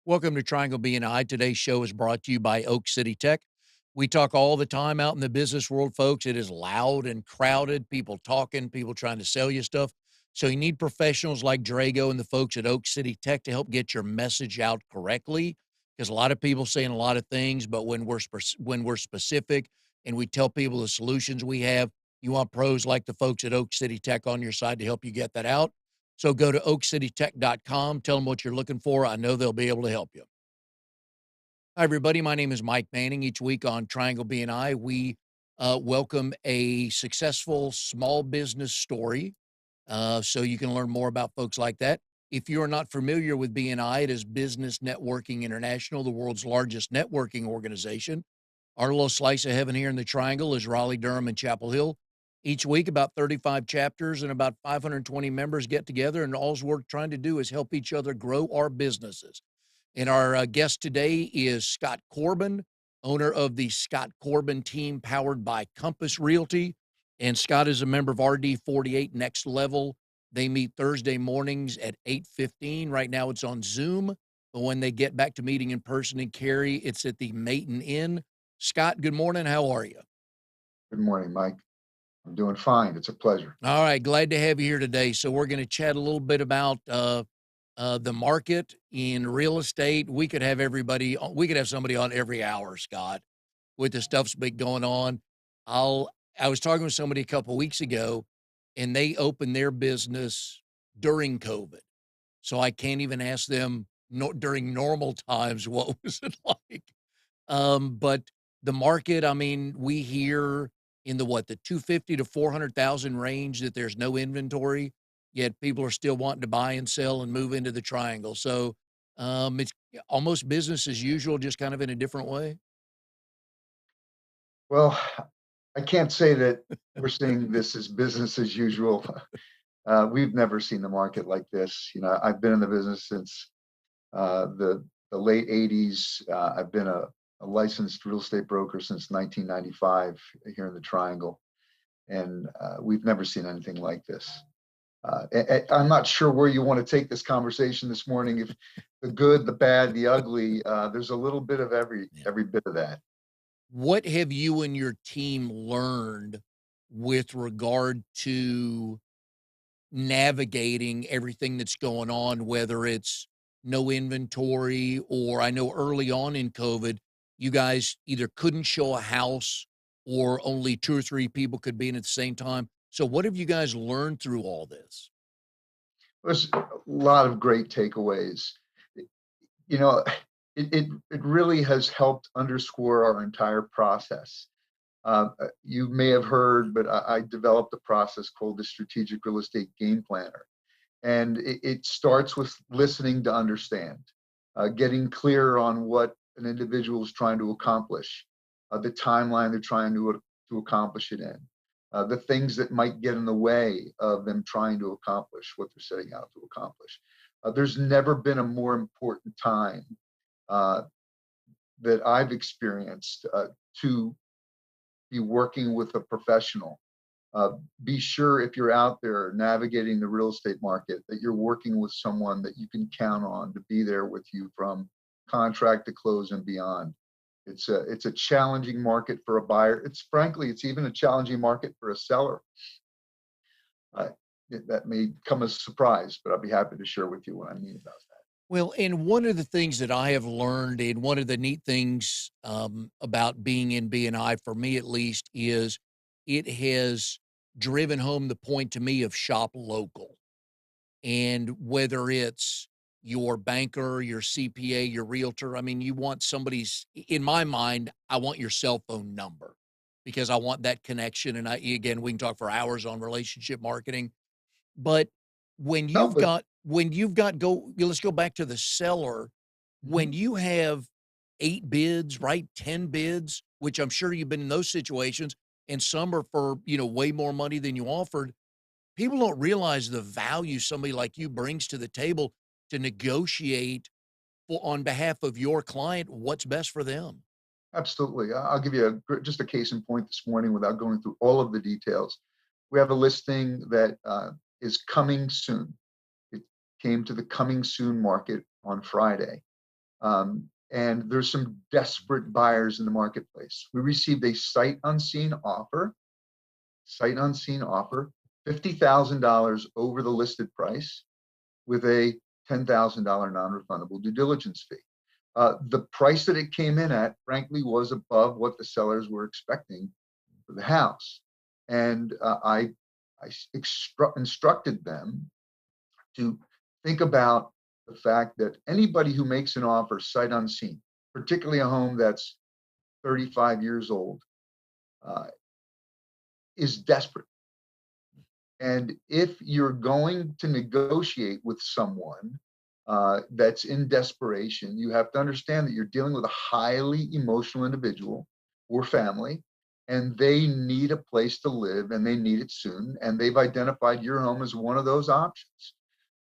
Welcome to Triangle BNI. Today's show is brought to you by Oak City Tech. We talk all the time out in the business world, folks. It is loud and crowded, people talking, people trying to sell you stuff. So you need professionals like Drago and the folks at Oak City Tech to help get your message out correctly. Because a lot of people saying a lot of things, but when we're specific and we tell people the solutions we have, you want pros like the folks at Oak City Tech on your side to help you get that out. So go to oakcitytech.com, tell them what you're looking for. I know they'll be able to help you. Hi, everybody. My name is Mike Manning. Each week on Triangle BNI, we welcome a successful small business story so you can learn more about folks like that. If you're not familiar with BNI, it is Business Networking International, the world's largest networking organization. Our little slice of heaven here in the Triangle is Raleigh, Durham, and Chapel Hill. Each week, about 35 chapters and about 520 members get together, and all we're trying to do is help each other grow our businesses. And our guest today is Scott Korbin, owner of the Scott Korbin team powered by Compass Realty. And Scott is a member of RD 48 Next Level. They meet Thursday mornings at 8:15. Right now it's on Zoom, but when they get back to meeting in person in Cary, it's at the Maton Inn. Scott, good morning. How are you? Good morning, Mike. I'm doing fine. It's a pleasure. All right, glad to have you here today. So we're going to chat a little bit about the market in real estate. We could have everybody. We could have somebody on every hour, Scott, with the stuff's been going on. I'll. I was talking with somebody a couple weeks ago, and they opened their business during COVID, so I can't even ask them no, during normal times what was it like. But the market, I mean, we hear in the 250 to 400,000 range that there's no inventory, yet people are still wanting to buy and sell and move into the triangle. So it's almost business as usual, just kind of in a different way. Well, I can't say that we're seeing this as business as usual. We've never seen the market like this. I've been in the business since the late '80s. I've been a licensed real estate broker since 1995 here in the Triangle, and we've never seen anything like this. I'm not sure where you want to take this conversation this morning. If the good, the bad, the ugly, there's a little bit of Yeah. every bit of that. What have you and your team learned with regard to navigating everything that's going on, whether it's no inventory or I know early on in COVID, you guys either couldn't show a house or only two or three people could be in at the same time. So what have you guys learned through all this? There's a lot of great takeaways. You know, it really has helped underscore our entire process. You may have heard, but I developed a process called the Strategic Real Estate Game Planner. And it starts with listening to understand, getting clear on what an individual is trying to accomplish, the timeline they're trying to accomplish it in, the things that might get in the way of them trying to accomplish what they're setting out to accomplish. There's never been a more important time uh, that I've experienced to be working with a professional. Be sure if you're out there navigating the real estate market that you're working with someone that you can count on to be there with you from contract to close and beyond. It's a challenging market for a buyer. It's even a challenging market for a seller. Uh, that may come as a surprise, but I'll be happy to share with you what I mean about that. Well, and one of the things that I have learned, and one of the neat things about being in BNI, for me at least, is it has driven home the point to me of shop local. And whether it's your banker, your CPA, your realtor, I mean, you want somebody's, in my mind, I want your cell phone number because I want that connection. And again, we can talk for hours on relationship marketing, but No, but when you've got let's go back to the seller. When mhm. you have 8 bids, right? 10 bids, which I'm sure you've been in those situations, and some are for, way more money than you offered. People don't realize the value somebody like you brings to the table to negotiate on behalf of your client what's best for them. Absolutely. I'll give you just a case in point this morning without going through all of the details. We have a listing that is coming soon. It came to the coming soon market on Friday. And there's some desperate buyers in the marketplace. We received a sight unseen offer, $50,000 over the listed price with a $10,000 non-refundable due diligence fee. The price that it came in at, frankly, was above what the sellers were expecting for the house. And I instructed them to think about the fact that anybody who makes an offer sight unseen, particularly a home that's 35 years old, uh, is desperate. And if you're going to negotiate with someone that's in desperation, you have to understand that you're dealing with a highly emotional individual or family, and they need a place to live and they need it soon. And they've identified your home as one of those options.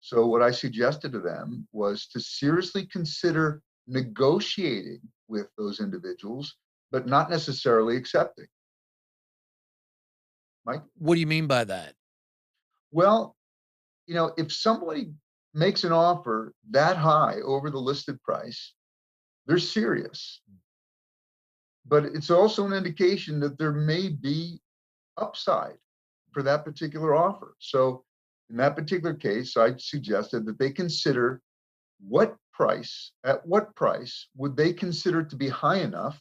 So, what I suggested to them was to seriously consider negotiating with those individuals, but not necessarily accepting. Mike? What do you mean by that? Well, if somebody makes an offer that high over the listed price, they're serious. But it's also an indication that there may be upside for that particular offer. So in that particular case, I suggested that they consider at what price would they consider to be high enough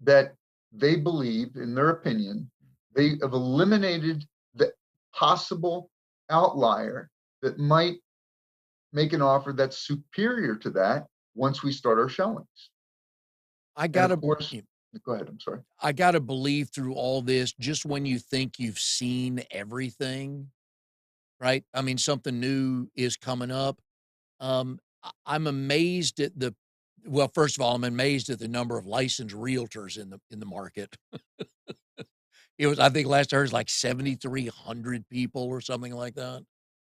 that they believe, in their opinion, they have eliminated the possible outlier that might make an offer that's superior to that once we start our showings. I And of gotta course, go ahead. I'm sorry. I gotta believe through all this, just when you think you've seen everything, right? I mean, something new is coming up. I'm amazed at the well, first of all, I'm amazed at the number of licensed realtors in the market. It was I think last I heard, it was like 7,300 people or something like that.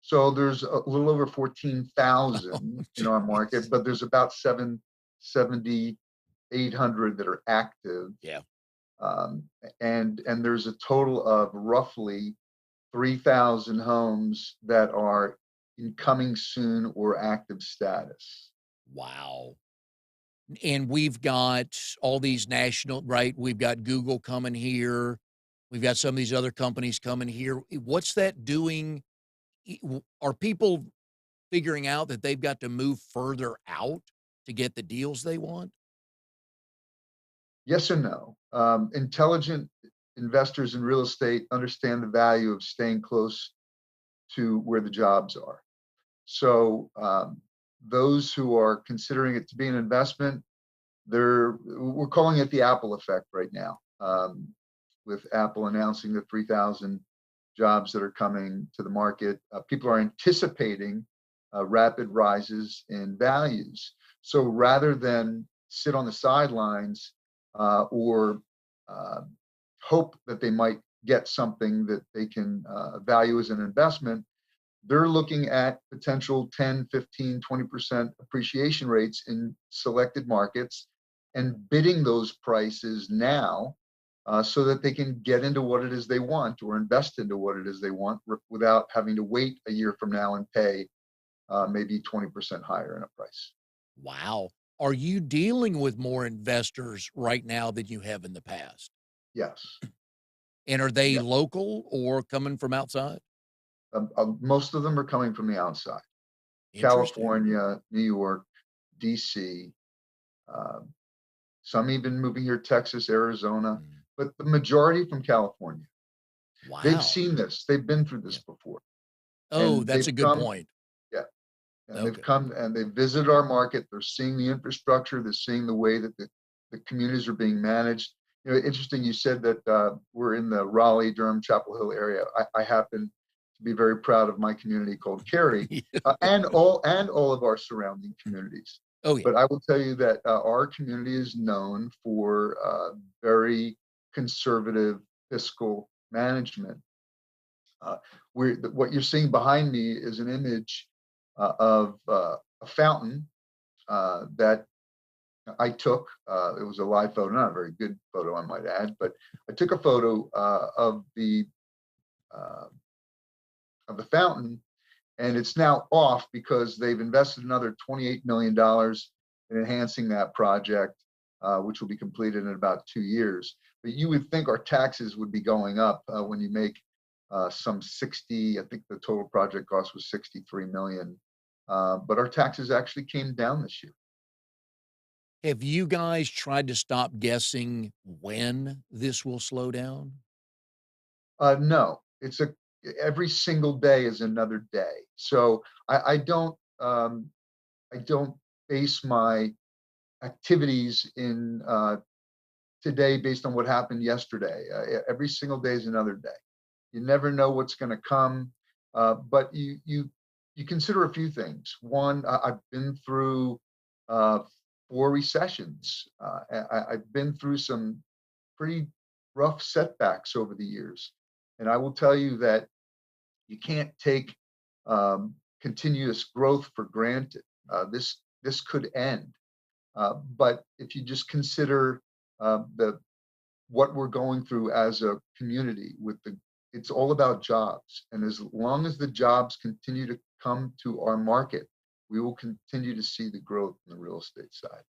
So there's a little over Oh, 14,000 in our market, jeez. but there's about 7,800 that are active. Yeah. Um, and there's a total of roughly 3,000 homes that are in coming soon or active status. Wow. And we've got all these national right? We've got Google coming here. We've got some of these other companies coming here. What's that doing? Are people figuring out that they've got to move further out to get the deals they want? Yes and no. Intelligent investors in real estate understand the value of staying close to where the jobs are. So those who are considering it to be an investment, we're calling it the Apple effect right now, with Apple announcing the 3,000 jobs that are coming to the market. People are anticipating rapid rises in values. So rather than sit on the sidelines or uh, hope that they might get something that they can value as an investment, they're looking at potential 10, 15, 20% appreciation rates in selected markets and bidding those prices now so that they can get into what it is they want or invest into what it is they want without having to wait a year from now and pay maybe 20% higher in a price. Wow. Are you dealing with more investors right now than you have in the past? Yes. And are they Yeah. local or coming from outside? Most of them are coming from the outside. Interesting. California, New York, DC, um, some even moving here, Texas, Arizona, Mm. but the majority from California. They've Wow. seen this, they've been through Yeah. this before, Oh, and that's they've a good come, point. yeah, and they've Okay. come and they've visited our market. They're seeing the infrastructure, they're seeing the way that the communities are being managed. Interesting, you said that we're in the Raleigh, Durham, Chapel Hill area. I happen to be very proud of my community called Cary, and all of our surrounding communities. Oh, yeah. But I will tell you that our community is known for very conservative fiscal management. Uh, what you're seeing behind me is an image of a fountain that I took. It was a live photo, not a very good photo, I might add, but I took a photo uh, of the fountain, and it's now off because they've invested another $28 million in enhancing that project, which will be completed in about 2 years. But you would think our taxes would be going up when you make some 60, I think the total project cost was 63 million. But our taxes actually came down this year. Have you guys tried to stop guessing when this will slow down? No, it's a every single day is another day. So I don't base my activities in today based on what happened yesterday. Every single day is another day. You never know what's going to come, but you consider a few things. One, I've been through uh, 4 recessions. I've been through some pretty rough setbacks over the years, and I will tell you that you can't take continuous growth for granted. This could end, but if you just consider the what we're going through as a community with the it's all about jobs, and as long as the jobs continue to come to our market, we will continue to see the growth in the real estate side.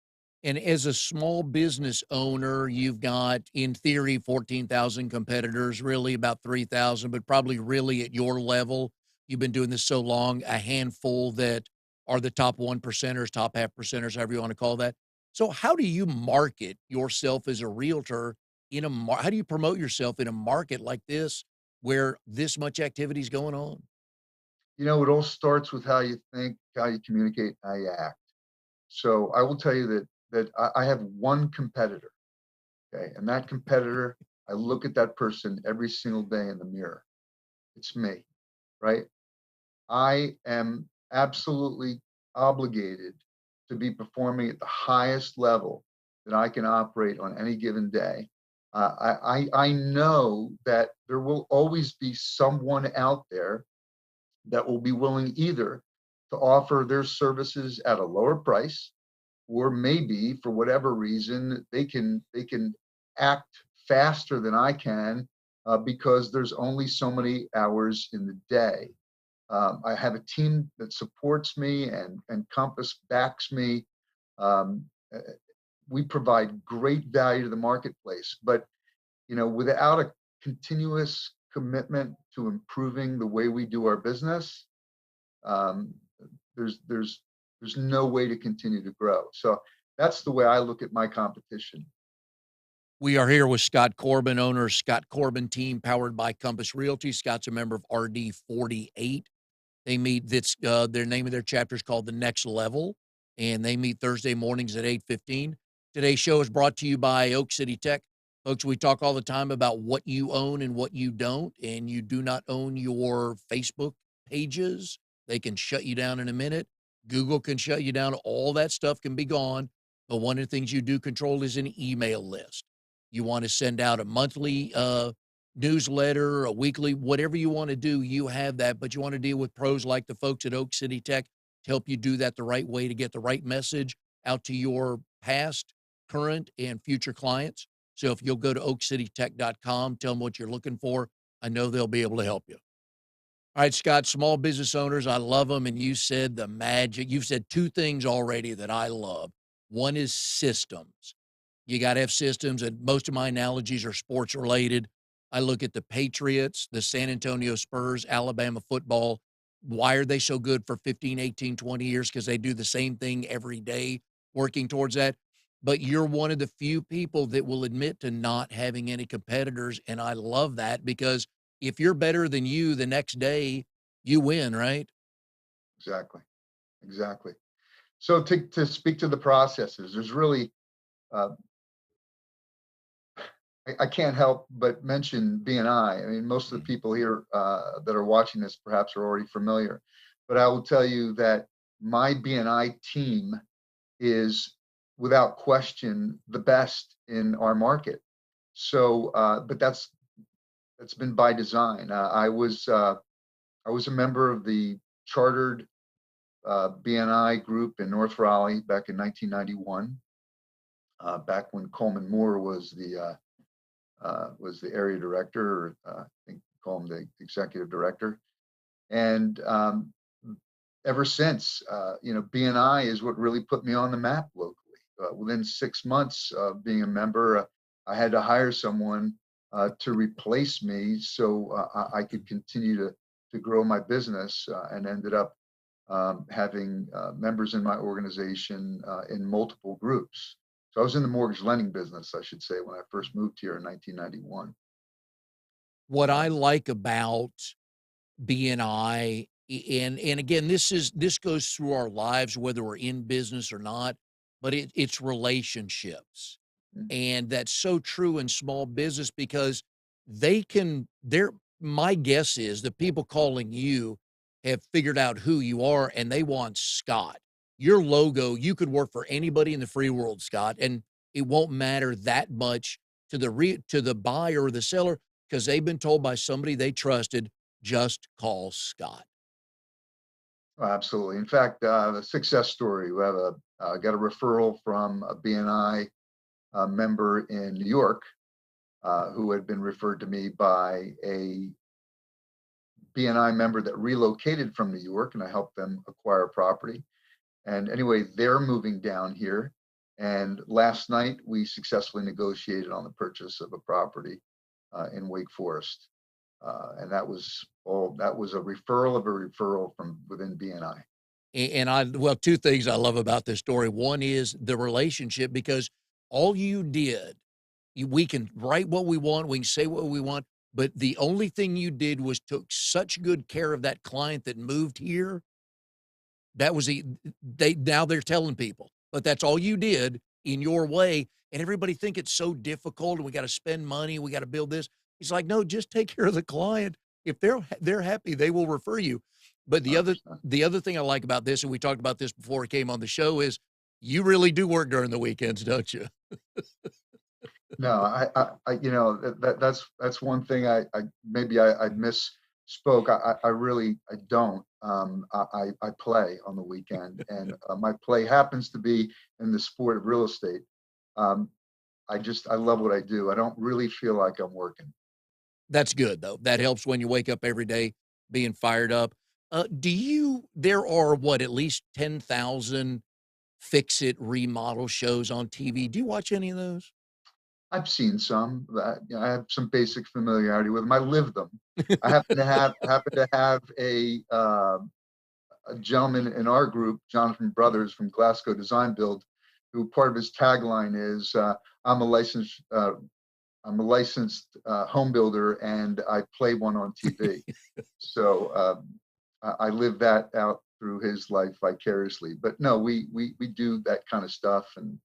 And as a small business owner, you've got, in theory, 14,000 competitors, really about 3,000, but probably really at your level, you've been doing this so long, a handful that are the top 1%ers, top half percenters, however you want to call that. So, how do you market yourself as a realtor how do you promote yourself in a market like this where this much activity is going on? It all starts with how you think, how you communicate, how you act. So I will tell you that I have one competitor, okay, and that competitor, I look at that person every single day in the mirror. It's me, right? I am absolutely obligated to be performing at the highest level that I can operate on any given day. I know that there will always be someone out there that will be willing either to offer their services at a lower price, or maybe for whatever reason they can act faster than I can, because there's only so many hours in the day. I have a team that supports me, and Compass backs me. Um, uh, we provide great value to the marketplace, but without a continuous commitment to improving the way we do our business, um, there's there's there's no way to continue to grow. So that's the way I look at my competition. We are here with Scott Korbin, owner of Scott Korbin Team, powered by Compass Realty. Scott's a member of RD 48. They meet that's their name of their chapter is called The Next Level, and they meet Thursday mornings at 8:15. Today's show is brought to you by Oak City Tech. Folks, we talk all the time about what you own and what you don't, and you do not own your Facebook pages. They can shut you down in a minute. Google can shut you down. All that stuff can be gone. But one of the things you do control is an email list. You want to send out a monthly newsletter, a weekly, whatever you want to do, you have that. But you want to deal with pros like the folks at Oak City Tech to help you do that the right way to get the right message out to your past, current, and future clients. So if you'll go to oakcitytech.com, tell them what you're looking for, I know they'll be able to help you. All right, Scott, small business owners, I love them. And you said the magic, you've said two things already that I love. One is systems. You got to have systems, and most of my analogies are sports related. I look at the Patriots, the San Antonio Spurs, Alabama football. Why are they so good for 15, 18, 20 years? Because they do the same thing every day, working towards that. But you're one of the few people that will admit to not having any competitors. And I love that because if you're better than you the next day, you win, right? Exactly, exactly. So to speak to the processes, there's really uh, I can't help but mention BNI. I mean, most of the people here that are watching this perhaps are already familiar, but I will tell you that my BNI team is without question the best in our market. So, but that's been by design. I was a member of the chartered BNI group in North Raleigh back in 1991, back when Coleman Moore was the area director, or I think call him the executive director. And ever since, BNI is what really put me on the map locally. Within 6 months of being a member, I had to hire someone to replace me so I could continue to grow my business, and ended up having members in my organization in multiple groups. So I was in the mortgage lending business, I should say, when I first moved here in 1991. What I Um, like about BNI, and again, this goes through our lives, whether we're in business or not, but it's relationships. And that's so true in small business because they're my guess is the people calling you have figured out who you are and they want Scott. Your logo, you could work for anybody in the free world, Scott, and it won't matter that much to to the buyer or the seller because they've been told by somebody they trusted, just call Scott. Absolutely. In fact, a success story. We have got a referral from a BNI member in New York who had been referred to me by a BNI member that relocated from New York, and I helped them acquire a property. And anyway, they're moving down here. And last night we successfully negotiated on the purchase of a property in Wake Forest. And that was a referral of a referral from within BNI. And well, 2 things I love about this story. One is the relationship because all you did, we can write what we want, we can say what we want, but the only thing you did was took such good care of that client that moved here. That was now they're telling people, but that's all you did in your way. And everybody think it's so difficult and we got to spend money, we got to build this. He's like, no, just take care of the client. If they're happy, they will refer you. But 100%. the other thing I like about this, and we talked about this before it came on the show, is you really do work during the weekends, don't you? No, that's one thing I maybe I misspoke. I really I don't. I play on the weekend, and my play happens to be in the sport of real estate. Um, I love what I do. I don't really feel like I'm working. That's good though. That helps when you wake up every day being fired up. There are what, at least 10,000 fix it remodel shows on TV. Do you watch any of those? I've seen some. I have some basic familiarity with them. I live them. I happen to have a gentleman in our group, Jonathan Brothers from Glasgow Design Build, who part of his tagline is "I'm a licensed home builder and I play one on TV." So I live that out through his life vicariously. But no, we do that kind of stuff, and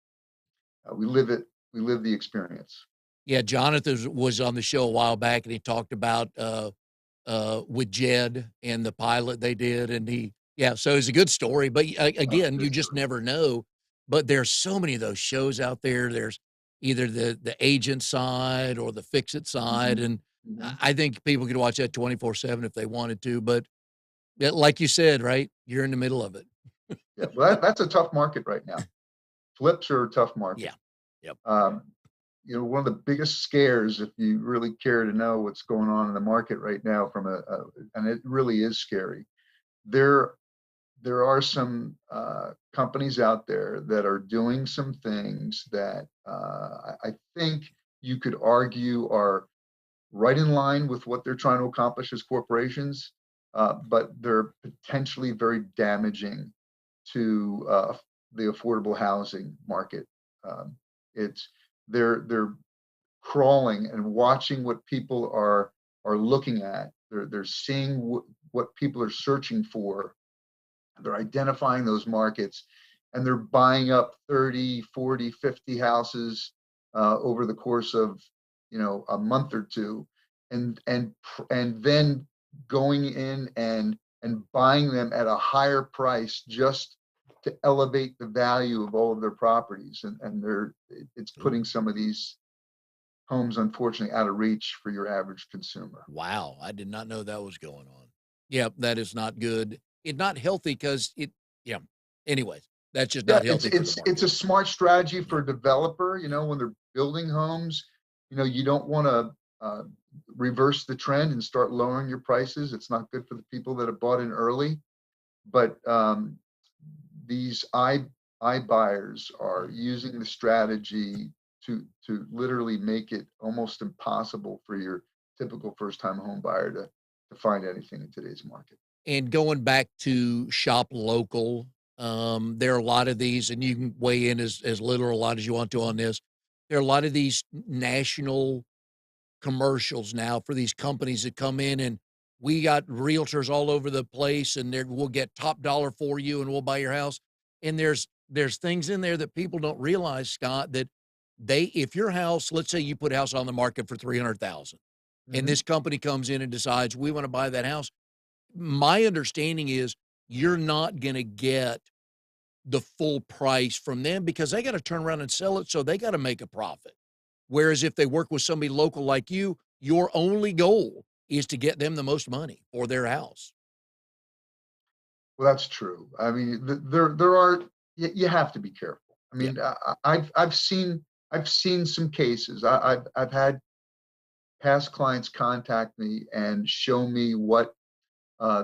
we live it. We live the experience. Yeah, Jonathan was on the show a while back, and he talked about, with Jed and the pilot they did, and yeah, so it's a good story, but Oh, again, you great just story. never know, but there's so many of those shows out there. There's either the agent side or the fix it side, Hmm. and Hmm. I think people could watch that 24/7 if they wanted to, but yeah, like you said, right? You're in the middle of it. Yeah, well, that's a tough market right now. Flips are a tough market. Yeah. Yep. Um, one of the biggest scares, if you really care to know what's going on in the market right now, and it really is scary. There, there are some companies out there that are doing some things that I think you could argue are right in line with what they're trying to accomplish as corporations, but they're potentially very damaging to the affordable housing market. Um, it's they're crawling and watching what people are looking at. They're seeing what people are searching for. They're identifying those markets, and they're buying up 30, 40, 50 houses over the course of a month or two, and then going in and buying them at a higher price just to elevate the value of all of their properties, and it's Ooh. putting some of these homes unfortunately out of reach for your average consumer. Wow, I did not know that was going on. Yep, that is not good. It's not healthy because yeah. Anyways, that's just Yeah, not it's healthy for the it's it's market. a smart strategy for Yeah. a developer. When they're building homes, you don't want to reverse the trend and start lowering your prices. It's not good for the people that have bought in early. but these I buyers are using the strategy to literally make it almost impossible for your typical first time home buyer to find anything in today's market. And going back to shop local, there are a lot of these, and you can weigh in as little or a lot as you want to on this. There are a lot of these national commercials now for these companies that come in, and we got realtors all over the place, and we'll get top dollar for you and we'll buy your house. And there's things in there that people don't realize, Scott, that if your house, let's say you put a house on the market for 300,000 and Mhm. this company comes in and decides we want to buy that house, my understanding is you're not going to get the full price from them because they got to turn around and sell it. So they got to make a profit. Whereas if they work with somebody local like you, your only goal is to get them the most money for their house. Well, that's true. I mean, there are you have to be careful. I Yeah. mean, I've seen some cases. I've had past clients contact me and show me what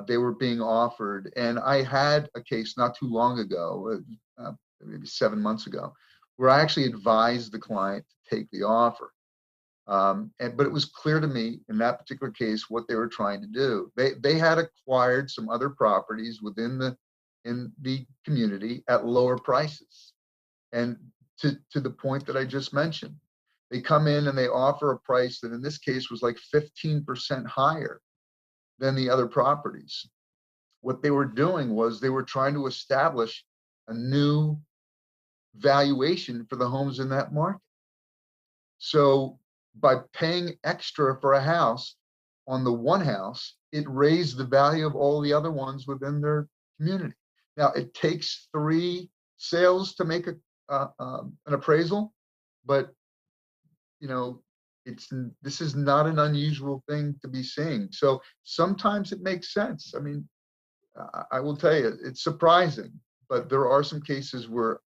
they were being offered, and I had a case not too long ago, maybe 7 months ago, where I actually advised the client to take the offer. But it was clear to me in that particular case what they were trying to do. They had acquired some other properties within the community at lower prices, and to the point that I just mentioned, they come in and they offer a price that in this case was like 15% higher than the other properties. What they were doing was they were trying to establish a new valuation for the homes in that market. So by paying extra for a house on the one house, it raised the value of all the other ones within their community. Now it takes three sales to make an appraisal, but you know it's this is not an unusual thing to be seeing. So sometimes it makes sense. I mean, I will tell you, it's surprising, but there are some cases where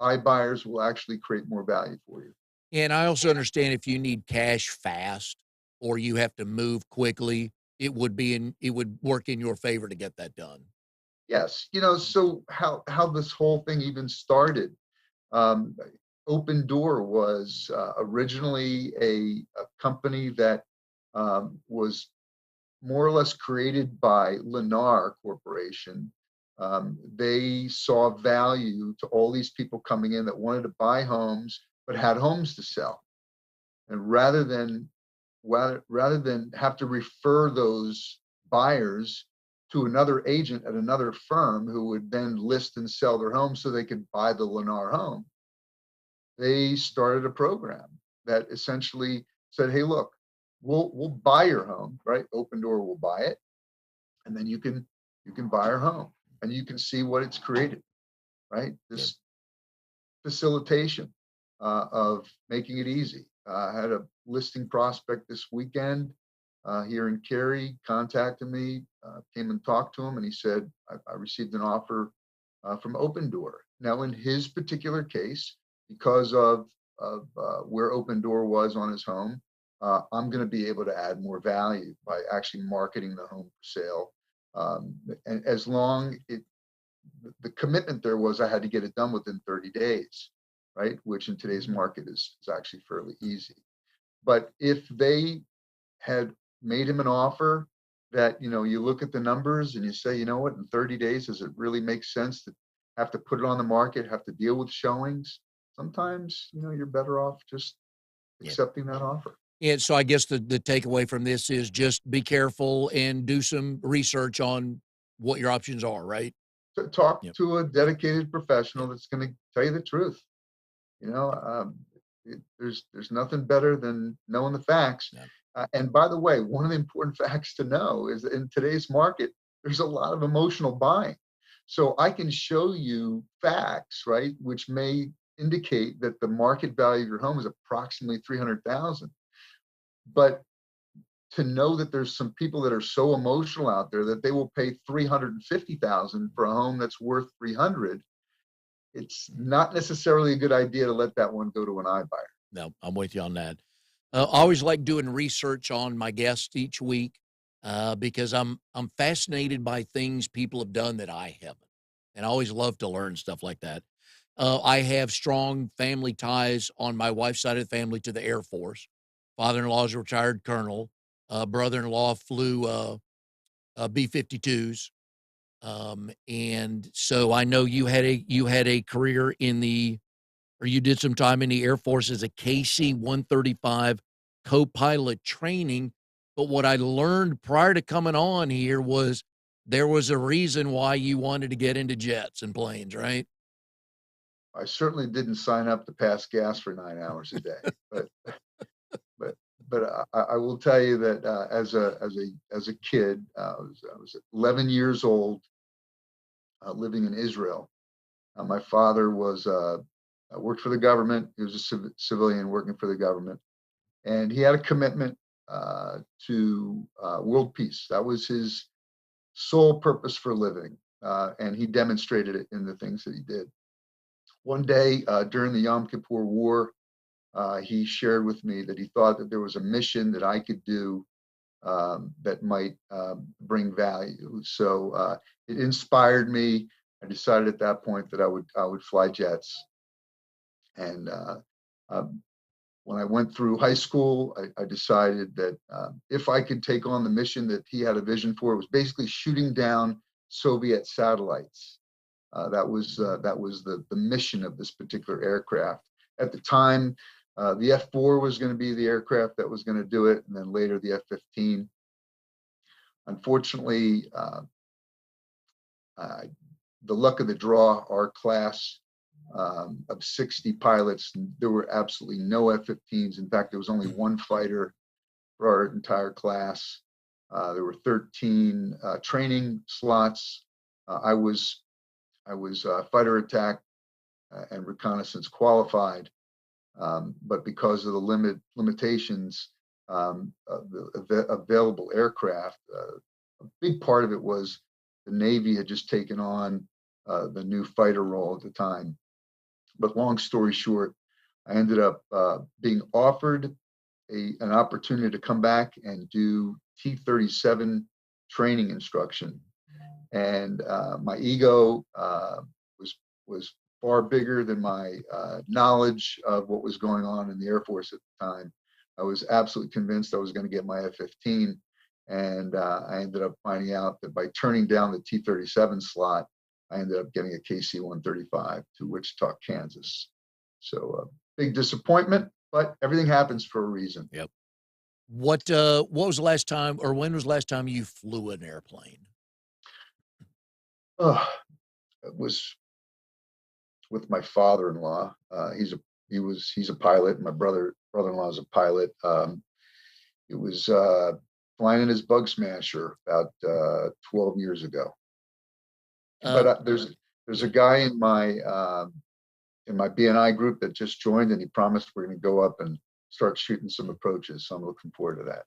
iBuyers will actually create more value for you. And I also understand if you need cash fast or you have to move quickly, it would work in your favor to get that done. Yes, so how this whole thing even started. Um, Open Door was originally a company that was more or less created by Lennar Corporation. They saw value to all these people coming in that wanted to buy homes but had homes to sell. And rather than have to refer those buyers to another agent at another firm who would then list and sell their home so they could buy the Lennar home, they started a program that essentially said, "Hey, look, we'll buy your home, right? Open Door will buy it, and then you can buy our home, and you can see what it's created, right? Yeah. This facilitation of making it easy. I had a listing prospect this weekend here in Cary contacted me, came and talked to him, and he said, I received an offer from Open Door. Now, in his particular case, because of where Open Door was on his home, I'm going to be able to add more value by actually marketing the home for sale. And as long it the commitment there was I had to get it done within 30 days, right? Which in today's market is actually fairly easy. But if they had made him an offer that, you look at the numbers and you say, you know what, in 30 days, does it really make sense to have to put it on the market, have to deal with showings? Sometimes, you're better off just Yeah. accepting that offer. And so I guess the takeaway from this is just be careful and do some research on what your options are, right? To talk Yep. to a dedicated professional Yep. that's going to tell you the truth. You know, there's nothing better than knowing the facts. Yep. And by the way, one of the important facts to know is that in today's market, there's a lot of emotional buying. So I can show you facts, right, which may indicate that the market value of your home is approximately 300,000. But to know that there's some people that are so emotional out there that they will pay 350,000 for a home that's worth 300, it's not necessarily a good idea to let that one go to an iBuyer. No, I'm with you on that. I always like doing research on my guests each week. because I'm fascinated by things people have done that I haven't, and I always love to learn stuff like that. I have strong family ties on my wife's side of the family to the Air Force. Father-in-law is a retired colonel. Brother-in-law flew B-52s. And so I know you had a career in the or you did some time in the Air Force as a KC-135 co-pilot training. But what I learned prior to coming on here was there was a reason why you wanted to get into jets and planes, right? I certainly didn't sign up to pass gas for 9 hours a day, but I will tell you that as a kid, I was 11 years old, living in Israel. My father was worked for the government. He was a civilian working for the government, and he had a commitment to world peace. That was his sole purpose for living, and he demonstrated it in the things that he did. One day during the Yom Kippur War, he shared with me that he thought that there was a mission that I could do that might bring value. So it inspired me. I decided at that point that I would fly jets. And um, when I went through high school, I decided that if I could take on the mission that he had a vision for, it was basically shooting down Soviet satellites. That was the mission of this particular aircraft. At the time, the F-4 was going to be the aircraft that was going to do it, and then later the F-15. Unfortunately, uh, the luck of the draw, our class of 60 pilots, there were absolutely no F-15s. In fact, there was only one fighter for our entire class. There were 13 training slots. I was fighter attack and reconnaissance qualified, but because of the limitations of the available aircraft, a big part of it was the Navy had just taken on the new fighter role at the time. But long story short, I ended up being offered an opportunity to come back and do T-37 training instruction, and my ego was far bigger than my knowledge of what was going on in the Air Force at the time. I was absolutely convinced I was going to get my F-15, and I ended up finding out that by turning down the T-37 slot, I ended up getting a KC-135 to Wichita, Kansas. So big disappointment, but everything happens for a reason. Yep. What was the last time or when was the last time you flew an airplane? Oh, it was with my father-in-law. He's a pilot. My brother-in-law is a pilot. It was flying in his bug smasher about 12 years ago. Uh, But there's a yeah. guy in my BNI group that just joined, and he promised we're going to go up and start shooting some approaches. So I'm looking forward to that.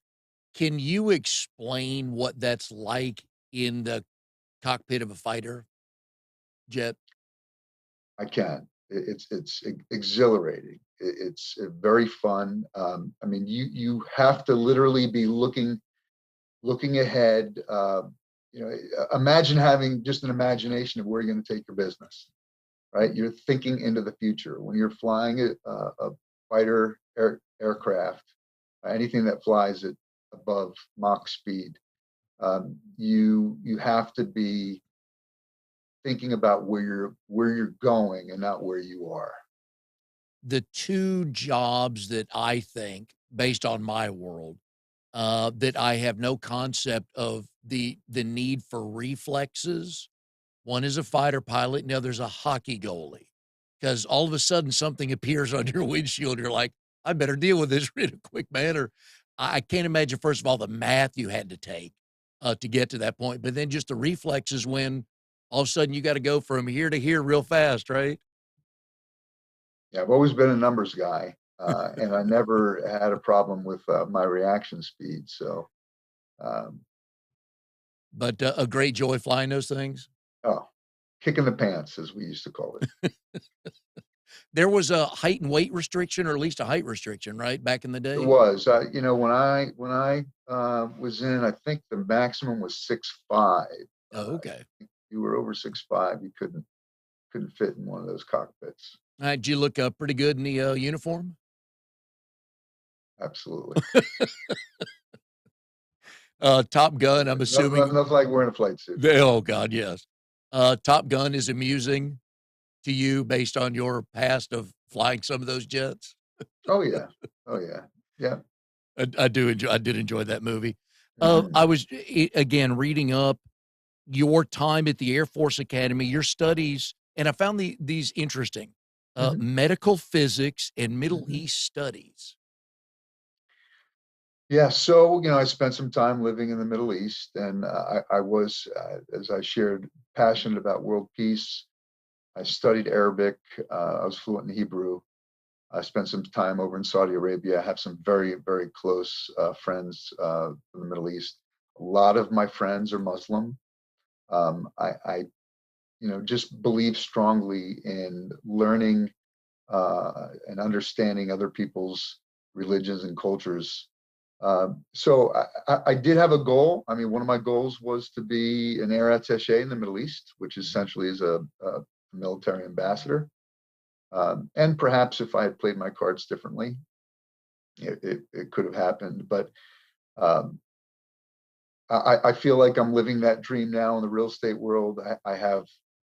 Can you explain what that's like in the cockpit of a fighter jet? I can. It's exhilarating. It's very fun. I mean, you have to literally be looking ahead. Imagine having just an imagination of where you're going to take your business. Right, you're thinking into the future when you're flying a fighter aircraft, anything that flies at above Mach speed. You have to be thinking about where you're going and not where you are. The two jobs that I think, based on my world, that I have no concept of the need for reflexes. One is a fighter pilot, and the other's a hockey goalie. Because all of a sudden something appears on your windshield, you're like, I better deal with this in a quick manner. I can't imagine, first of all, the math you had to take to get to that point, but then just the reflexes when all of a sudden you got to go from here to here real fast, right? Yeah, I've always been a numbers guy, and I never had a problem with my reaction speed. So, um, But a great joy flying those things. oh, kicking the pants, as we used to call it. There was a height and weight restriction, or at least a height restriction, right, back in the It day? was, when I was in, I think the maximum was 6'5". Oh, okay. You were over 6'5", you couldn't fit in one of those cockpits. Did you look, pretty good in the, uniform? Absolutely. Top Gun, I'm assuming Nothing like wearing a flight suit. oh god, yes. Top Gun is amusing to you based on your past of flying some of those jets? Oh yeah. Oh yeah. Yeah. I did enjoy that movie. I Mhm. was, again, reading up your time at the Air Force Academy, your studies, and I found these interesting, Mhm. medical physics and Middle Mhm. East studies. Yeah, so I spent some time living in the Middle East, and I was, as I shared, passionate about world peace. I studied Arabic. I was fluent in Hebrew. I spent some time over in Saudi Arabia. I have some very, very close friends from the Middle East. A lot of my friends are Muslim. I just believe strongly in learning and understanding other people's religions and cultures. So I did have a goal. I mean, one of my goals was to be an air attaché in the Middle East, which essentially is a military ambassador. And perhaps if I had played my cards differently, it could have happened. But um, I feel like I'm living that dream now in the real estate world. I have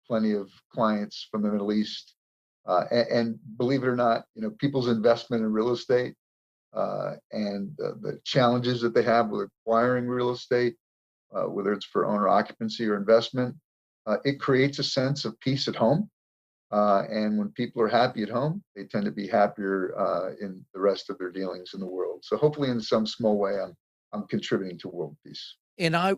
plenty of clients from the Middle East. And believe it or not, people's investment in real estate and the challenges that they have with acquiring real estate, whether it's for owner occupancy or investment, it creates a sense of peace at home. And when people are happy at home, they tend to be happier in the rest of their dealings in the world. So hopefully, in some small way, I'm contributing to world peace. And I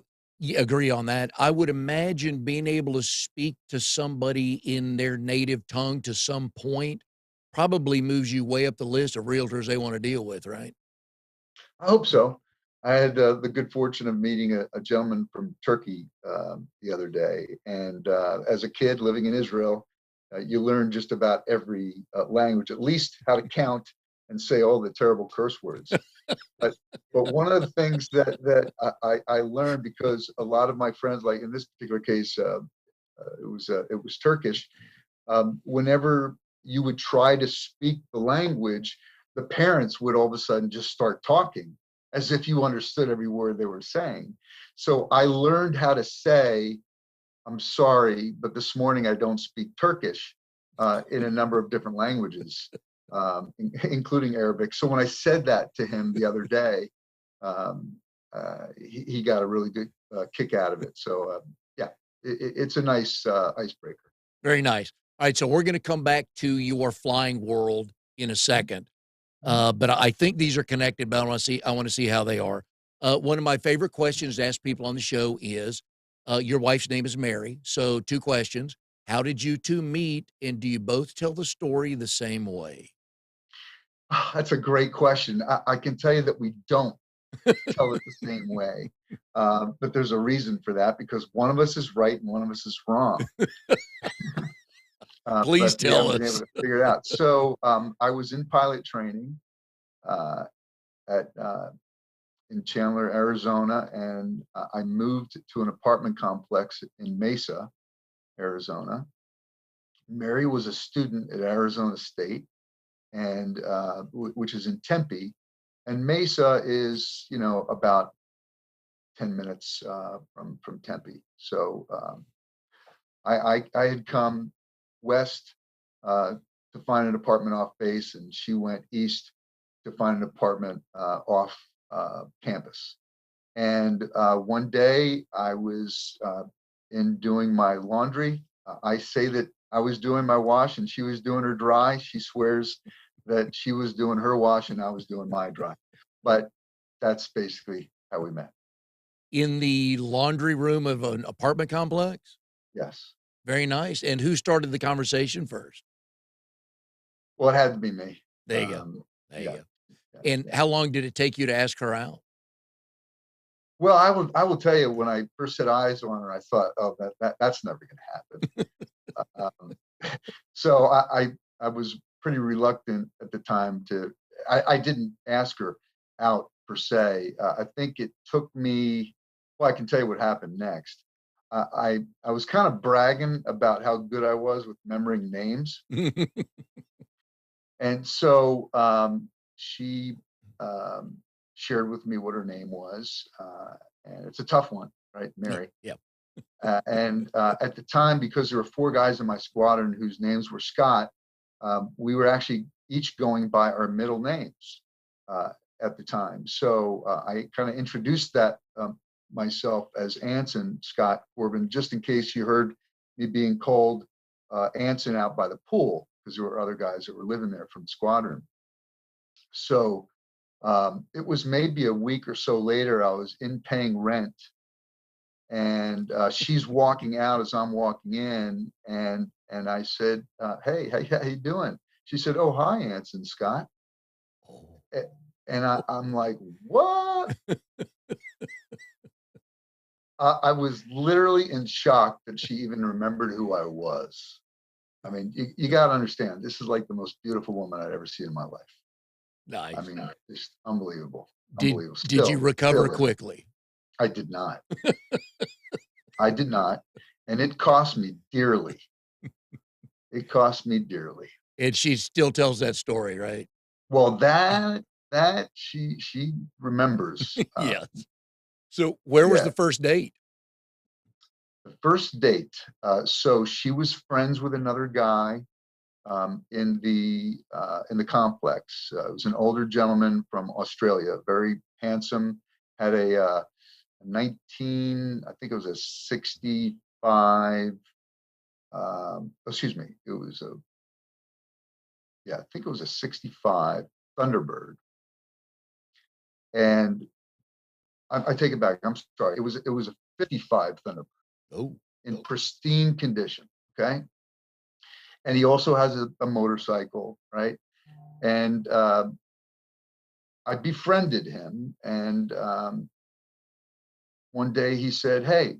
agree on that. I would imagine being able to speak to somebody in their native tongue to some point probably moves you way up the list of realtors they want to deal with, right? I hope so. I had the good fortune of meeting a gentleman from Turkey the other day, and as a kid living in Israel, you learn just about every language, at least how to count and say all the terrible curse words. But but one of the things that I learned, because a lot of my friends, like in this particular case, it was Turkish. Whenever you would try to speak the language, the parents would all of a sudden just start talking as if you understood every word they were saying. So I learned how to say, "I'm sorry, but this morning I don't speak Turkish," in a number of different languages, including Arabic. So when I said that to him the other day, um, he got a really good kick out of it. So yeah, it's a nice icebreaker. Very nice. All right, so we're going to come back to your flying world in a second. Mhm. But I think these are connected, but I want to see how they are. One of my favorite questions to ask people on the show is, your wife's name is Mary. So 2 questions. How did you 2 meet, and do you both tell the story the same way? That's a great question. I can tell you that we don't tell it the same way, but there's a reason for that, because one of us is right and one of us is wrong. Please But we tell haven't been able us. to figure it out. So I was in pilot training uh, at in Chandler, Arizona, and I moved to an apartment complex in Mesa, Arizona. Mary was a student at Arizona State, and which is in Tempe, and Mesa is about 10 minutes from Tempe. So I had come west to find an apartment off base, and she went east to find an apartment off campus. And one day I was in doing my laundry. I say that I was doing my wash and she was doing her dry. She swears that she was doing her wash and I was doing my dry. But that's basically how we met. In the laundry room of an apartment complex? Yes. Very nice. And who started the conversation first? Well, it had to be me. There you go. There you Yeah, go. yeah, And yeah. how long did it take you to ask her out? Well, I will tell you, when I first set eyes on her, I thought, oh, that's never going to happen. Um, so I was pretty reluctant at the time to. I didn't ask her out per se. I think it took me. Well, I can tell you what happened next. I was kind of bragging about how good I was with remembering names, and so she um, shared with me what her name was, and it's a tough one, right, Yeah, Mary. yeah. And at the time, because there were four guys in my squadron whose names were Scott, we were actually each going by our middle names uh, at the time. So I kind of introduced that myself as Anson Scott Korbin, just in case you heard me being called Anson out by the pool, because there were other guys that were living there from the squadron. So it was maybe a week or so later, I was in paying rent, and she's walking out as I'm walking in, and I said, "Hey, how you doing?" She said, "Oh, hi, Anson Scott." Oh, And I'm like, "What?" I was literally in shock that she even remembered who I was. I mean, you got to understand, this is like the most beautiful woman I'd ever seen in my life. I nice. mean, just unbelievable, Did unbelievable. did you recover Still is. quickly? I did not. I did not, and it cost me dearly. It cost me dearly. And she still tells that story, right? Well, that she remembers. Yes. So where was Yeah, the first date? the first date. So she was friends with another guy in the complex. It was an older gentleman from Australia, very handsome. Had a 19, I think it was a 65. Excuse me, it was a yeah, I think it was a 65 Thunderbird. And I take it back. I'm sorry. It was a 55 Thunderbird Oh, in pristine condition. Okay, and he also has a motorcycle, right? And I befriended him, and one day he said, "Hey,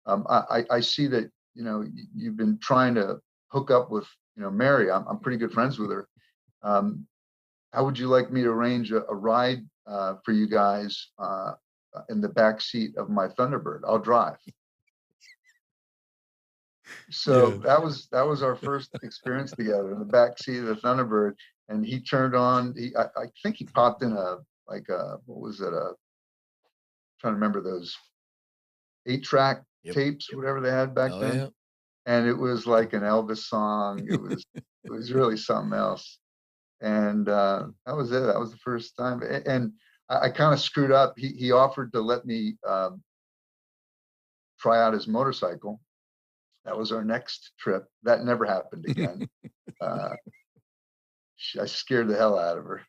I see that you've been trying to hook up with Mary. I'm pretty good friends with her. Um, how would you like me to arrange a ride for you guys in the back seat of my Thunderbird? I'll drive." So yeah. that was our first experience together in the back seat of the Thunderbird. And he turned on. I think he popped in a like a what was it? Trying to remember those 8-track Yep. tapes, whatever they had back Oh, then. yeah. And it was like an Elvis song. It was really something else. And that was it. That was the first time. And I kind of screwed up. He offered to let me try out his motorcycle. That was our next trip. That never happened again. Uh, I scared the hell out of her.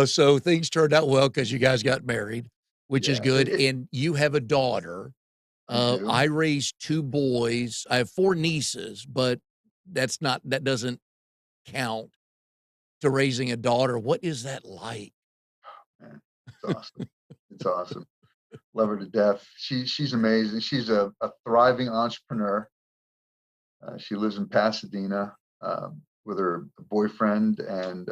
So things turned out well because you guys got married, which is Yeah, good. And you have a daughter. I do. I raised two boys. I have four nieces, but that doesn't count to raising a daughter. What is that like? Man, it's awesome. It's awesome. Love her to death. She's amazing. She's a thriving entrepreneur. She lives in Pasadena with her boyfriend and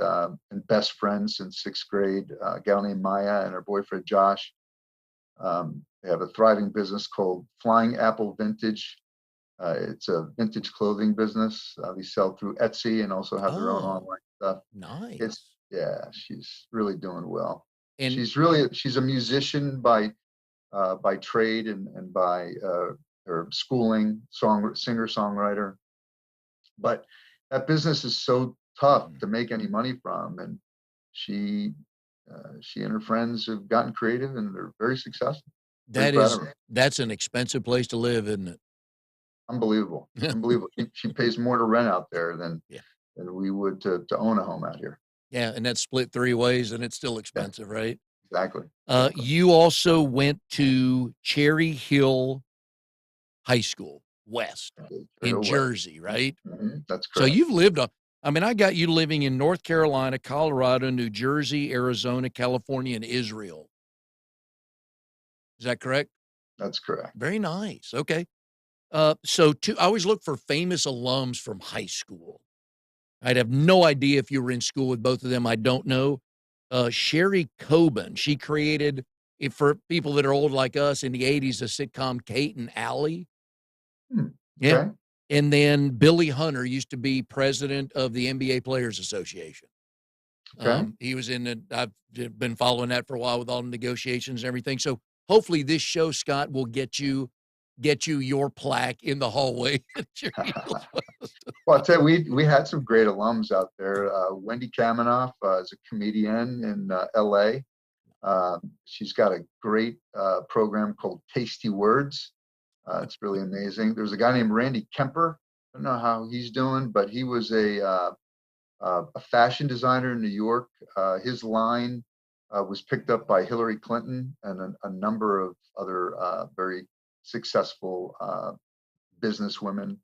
best friend since sixth grade, a gal named Maya and her boyfriend Josh. They have a thriving business called Flying Apple Vintage. It's a vintage clothing business. They sell through Etsy and also have their own Oh, online stuff. It's nice. Yeah, she's really doing well. And She's a musician by trade and by her schooling, singer songwriter. But that business is so tough to make any money from, and she she and her friends have gotten creative and they're very successful. Very that proud of is her. that's an expensive place to live, isn't Unbelievable, it? unbelievable. She pays more to rent out there than Yeah. we would to own a home out here. Yeah, and that's split three ways and it's still Yeah, expensive, right? exactly, exactly. You also went to Cherry Hill High School West Okay, in Trail West. Jersey, right? That's So correct. you've lived on, I mean, I got you living in North Carolina, Colorado, New Jersey, Arizona, California, and Israel. Is that correct? That's correct. Very nice. Okay. I always look for famous alums from high school. I'd have no idea if you were in school with both of them. I don't know. Sherry Korbin, she created it for people that are old like us in the 80s, the sitcom Kate and Allie. Hmm, Yeah. okay. And then Billy Hunter used to be president of the NBA Players Association. Okay. He was in it. I've been following that for a while with all the negotiations and everything. So hopefully this show, Scott, will get you your plaque in the hallway at your Eagles. Well, I'll tell you, we had some great alums out there. Wendy Kaminoff is a comedian in LA. She's got a great program called Tasty Words. It's really amazing. There's a guy named Randy Kemper. I don't know how he's doing, but he was a fashion designer in New York. His line was picked up by Hillary Clinton and a number of other very successful businesswomen.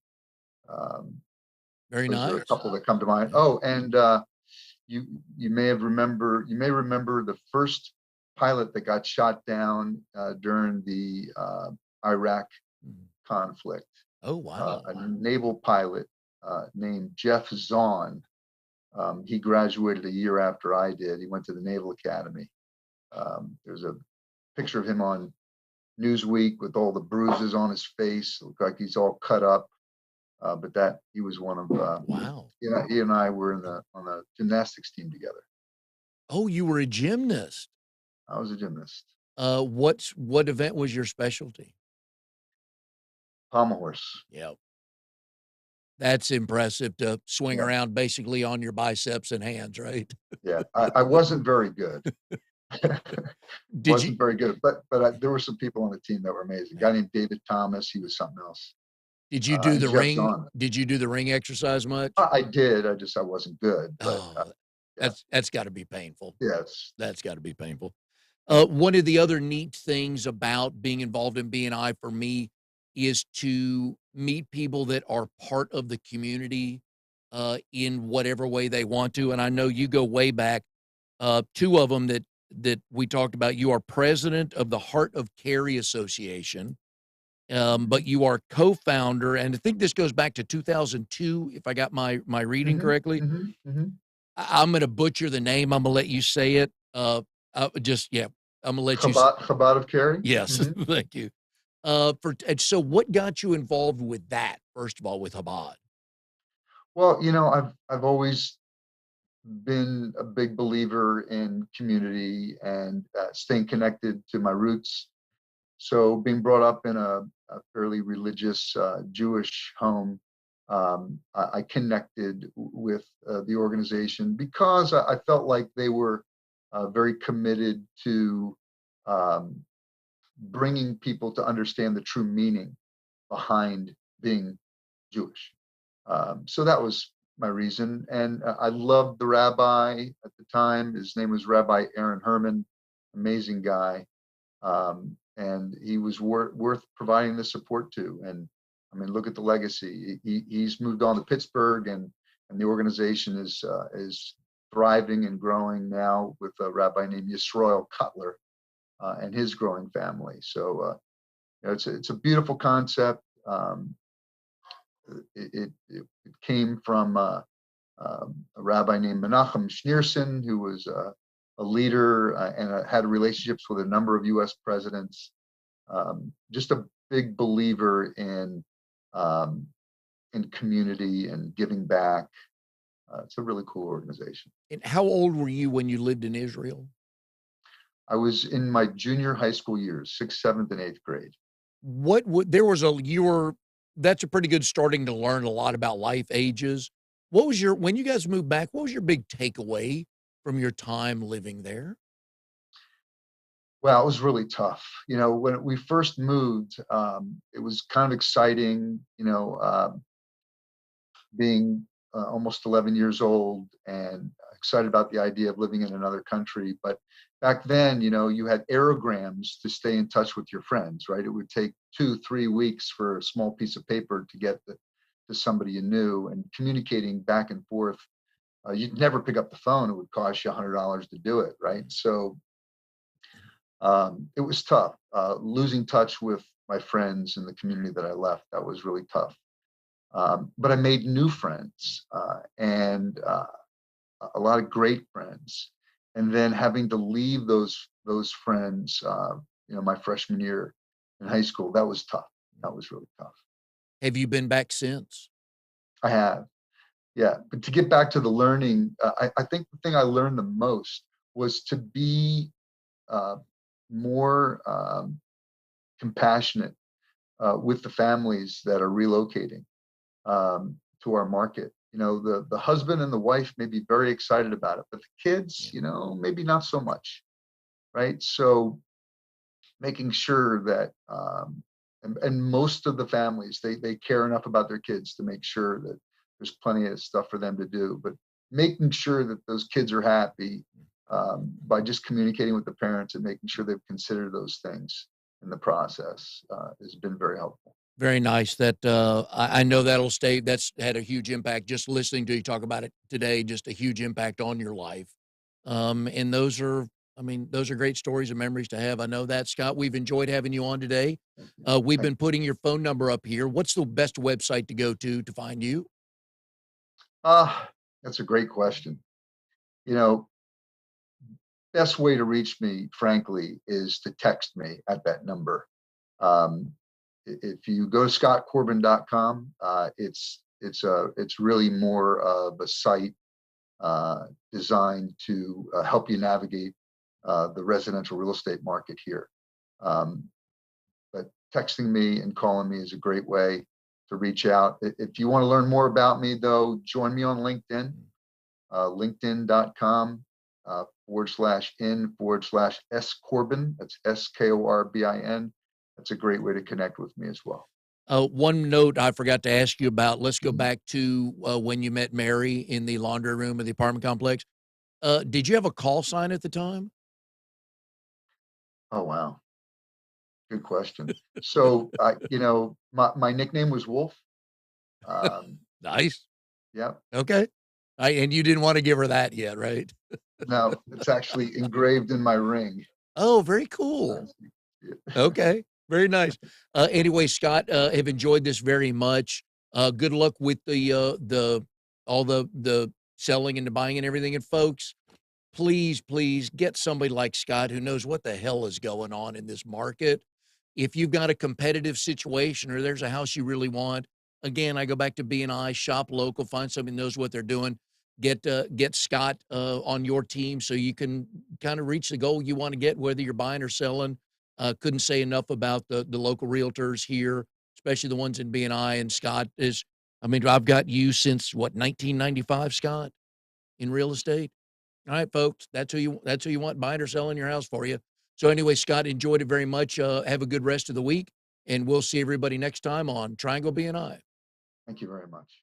Um, Very those are a nice. couple that come to mind. Yeah. Oh, and you you may remember the first pilot that got shot down during the Iraq Mhm. conflict. Oh, wow. A naval pilot named Jeff Zahn. He graduated a year after I did. He went to the Naval Academy. There's a picture of him on Newsweek with all the bruises on his face. Looked like he's all cut up. But that he was one of Wow. he and I were in the on the gymnastics team together. Oh, you were a gymnast. I was a gymnast. What event was your specialty? Pommel horse. Yeah. That's impressive to swing Yeah, around basically on your biceps and hands, right? yeah. I wasn't very good. Did you Wasn't very good, but there were some people on the team that were amazing. A guy named David Thomas. He was something else. did you do And the Jeff ring? Zahn. Did you do the ring exercise much? I did. I wasn't good, but Oh, yeah, that's got to be painful. yes. That's got to be painful. Yeah. One of the other neat things about being involved in BNI for me is to meet people that are part of the community in whatever way they want to. And I know you go way back. Two of them that we talked about. You are president of the Heart of Cary Association, but Mhm, you are co-founder, and I think this goes back to 2002, if I got my reading mhm, correctly. mhm, mhm. I'm going to butcher the name. I'm going to let you say it. Just yeah, I'm going to let you. Chabad of Cary. Yes, Mhm. thank you. And so what got you involved with that, first of all, with Chabad? Well, I've always been a big believer in community and staying connected to my roots. So being brought up in a fairly religious Jewish home, I connected with the organization because I felt like they were very committed to um, bringing people to understand the true meaning behind being Jewish. So that was my reason. And I loved the rabbi at the time. His name was Rabbi Aaron Herman, amazing guy. And he was worth providing the support to. And I mean, look at the legacy. He's moved on to Pittsburgh, and the organization is thriving and growing now with a rabbi named Yisrael Cutler and his growing family. So it's a beautiful concept. It came from a rabbi named Menachem Schneerson, who was a leader and had relationships with a number of U.S. presidents. Just a big believer um, in community and giving back. It's a really cool organization. And how old were you when you lived in Israel? I was in my junior high school years, sixth, seventh, and eighth grade. What would there was a you were that's a pretty good starting to learn a lot about life ages. What was your when you guys moved back, what was your big takeaway from your time living there? Well, it was really tough. When we first moved, it was kind of exciting. Being almost 11 years old and excited about the idea of living in another country. But back then, you had aerograms to stay in touch with your friends, right? It would take 2, 3 weeks for a small piece of paper to get to somebody you knew, and communicating back and forth. You'd never pick up the phone. It would cost you $100 to do it, right? So it was tough losing touch with my friends in the community that I left. That was really tough. But I made new friends and a lot of great friends. And then having to leave those friends, my freshman year in high school, that was tough. That was really tough. Have you been back since? I have, yeah. But to get back to the learning, I think the thing I learned the most was to be uh, more compassionate with the families that are relocating to our market. The husband and the wife may be very excited about it, but the kids, maybe not so much, right? So making sure that, and most of the families, they care enough about their kids to make sure that there's plenty of stuff for them to do, but making sure that those kids are happy by just communicating with the parents and making sure they've considered those things in the process has been very helpful. Very nice. That I know that'll stay. That's had a huge impact. Just listening to you talk about it today, just a huge impact on your life. And those are great stories and memories to have. I know that, Scott. We've enjoyed having you on today. We've been putting your phone number up here. What's the best website to go to find you? That's a great question. Best way to reach me, frankly, is to text me at that number. If you go to scottkorbin.com, it's really more of a site designed to help you navigate the residential real estate market here. But texting me and calling me is a great way to reach out. If you want to learn more about me, though, join me on LinkedIn, linkedin.com /in/S Korbin. That's SKORBIN. That's a great way to connect with me as well. One note I forgot to ask you about. Let's go back to when you met Mary in the laundry room of the apartment complex. Did you have a call sign at the time? Oh, wow. Good question. So, my nickname was Wolf. Nice. Yeah. Okay. And you didn't want to give her that yet, right? No, it's actually engraved in my ring. Oh, very cool. Okay. Very nice. Anyway, Scott, have enjoyed this very much. Good luck with all the selling and the buying and everything. And folks, please get somebody like Scott who knows what the hell is going on in this market. If you've got a competitive situation or there's a house you really want, again, I go back to BNI, shop local, find somebody who knows what they're doing. Get Scott on your team so you can kind of reach the goal you want to get, whether you're buying or selling. Couldn't say enough about the local realtors here, especially the ones in BNI. And Scott I've got you since 1995, Scott, in real estate. All right, folks, that's who you want buying or selling your house for you. So anyway, Scott, enjoyed it very much. Have a good rest of the week, and we'll see everybody next time on Triangle BNI. Thank you very much.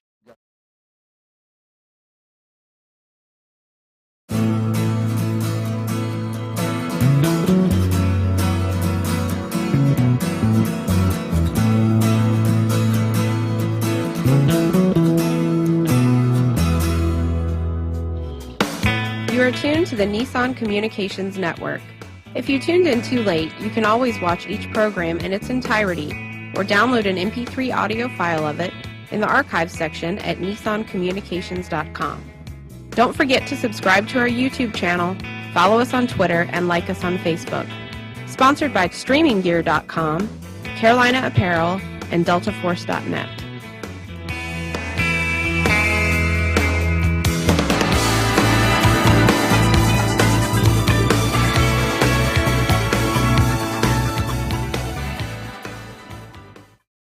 You are tuned to the Nissan Communications Network. If you tuned in too late, you can always watch each program in its entirety or download an MP3 audio file of it in the archives section at nissancommunications.com. Don't forget to subscribe to our YouTube channel, follow us on Twitter, and like us on Facebook. Sponsored by StreamingGear.com, Carolina Apparel, and DeltaForce.net.